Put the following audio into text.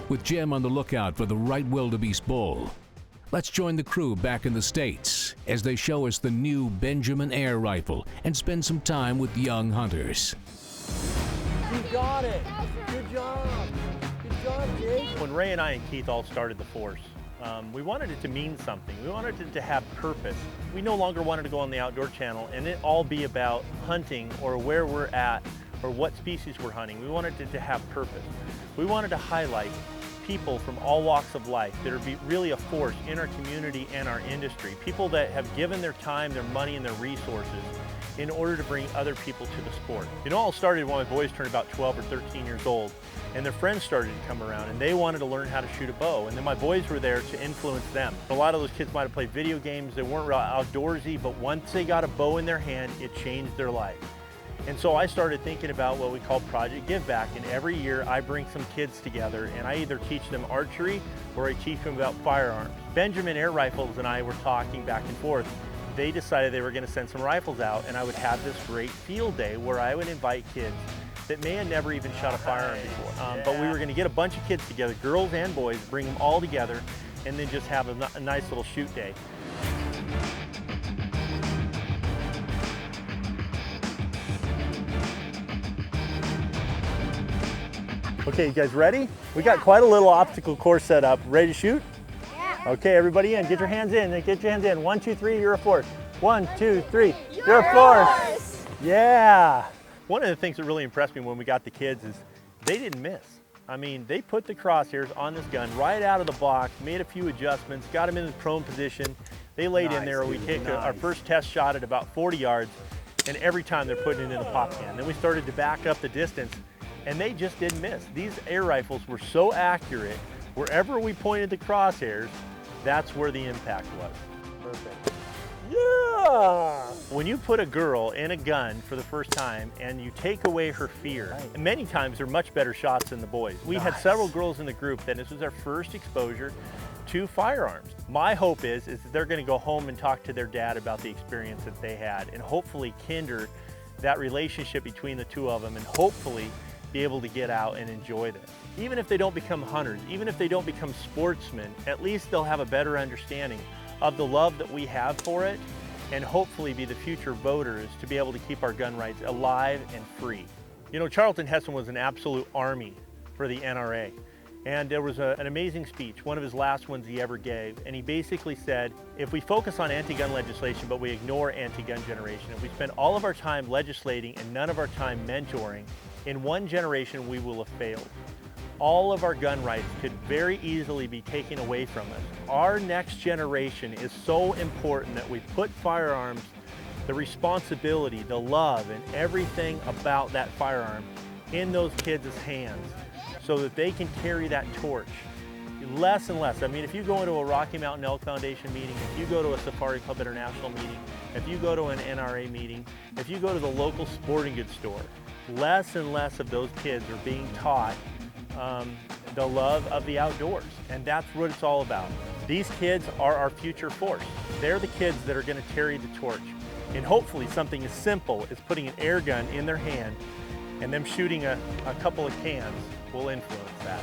with Jim on the lookout for the right wildebeest bull. Let's join the crew back in the States as they show us the new Benjamin air rifle and spend some time with young hunters. You got it. Good job. Good job, Jake. When Ray and I and Keith all started the force, we wanted it to mean something. We wanted it to have purpose. We no longer wanted to go on the Outdoor Channel and it all be about hunting or where we're at or what species we're hunting. We wanted it to have purpose. We wanted to highlight people from all walks of life that are really a force in our community and our industry. People that have given their time, their money, and their resources in order to bring other people to the sport. It all started when my boys turned about 12 or 13 years old, and their friends started to come around and they wanted to learn how to shoot a bow, and then my boys were there to influence them. A lot of those kids might have played video games, they weren't real outdoorsy, but once they got a bow in their hand, it changed their life. And so I started thinking about what we call Project Give Back, and every year I bring some kids together and I either teach them archery or I teach them about firearms. Benjamin Air Rifles and I were talking back and forth. They decided they were going to send some rifles out, and I would have this great field day where I would invite kids that may have never even shot a firearm before. But we were going to get a bunch of kids together, girls and boys, bring them all together, and then just have a nice little shoot day. Okay, you guys ready? We got quite a little obstacle course set up. Ready to shoot? Yeah. Okay, everybody in. Get your hands in. Get your hands in. 1, 2, 3, you're a force. 1, 2, 3, you're a force. Yeah. One of the things that really impressed me when we got the kids is they didn't miss. I mean, they put the crosshairs on this gun right out of the box, made a few adjustments, got them in the prone position. They laid in there. We take our first test shot at about 40 yards, and every time they're putting it in the pop can. Then we started to back up the distance, and they just didn't miss. These air rifles were so accurate. Wherever we pointed the crosshairs, that's where the impact was. Perfect. Yeah! When you put a girl in a gun for the first time and you take away her fear, and many times they're much better shots than the boys. We had several girls in the group that this was their first exposure to firearms. My hope is that they're going to go home and talk to their dad about the experience that they had, and hopefully kindle that relationship between the two of them, and hopefully be able to get out and enjoy this. Even if they don't become hunters, even if they don't become sportsmen, at least they'll have a better understanding of the love that we have for it, and hopefully be the future voters to be able to keep our gun rights alive and free. You know, Charlton Heston was an absolute army for the NRA. And there was an amazing speech, one of his last ones he ever gave, and he basically said, if we focus on anti-gun legislation but we ignore anti-gun generation, if we spend all of our time legislating and none of our time mentoring, in one generation we will have failed. All of our gun rights could very easily be taken away from us. Our next generation is so important that we put firearms, the responsibility, the love, and everything about that firearm in those kids' hands so that they can carry that torch. Less and less. I mean, if you go into a Rocky Mountain Elk Foundation meeting, if you go to a Safari Club International meeting, if you go to an NRA meeting, if you go to the local sporting goods store, less and less of those kids are being taught the love of the outdoors, and that's what it's all about. These kids are our future force. They're the kids that are going to carry the torch, and hopefully something as simple as putting an air gun in their hand and them shooting a couple of cans will influence that.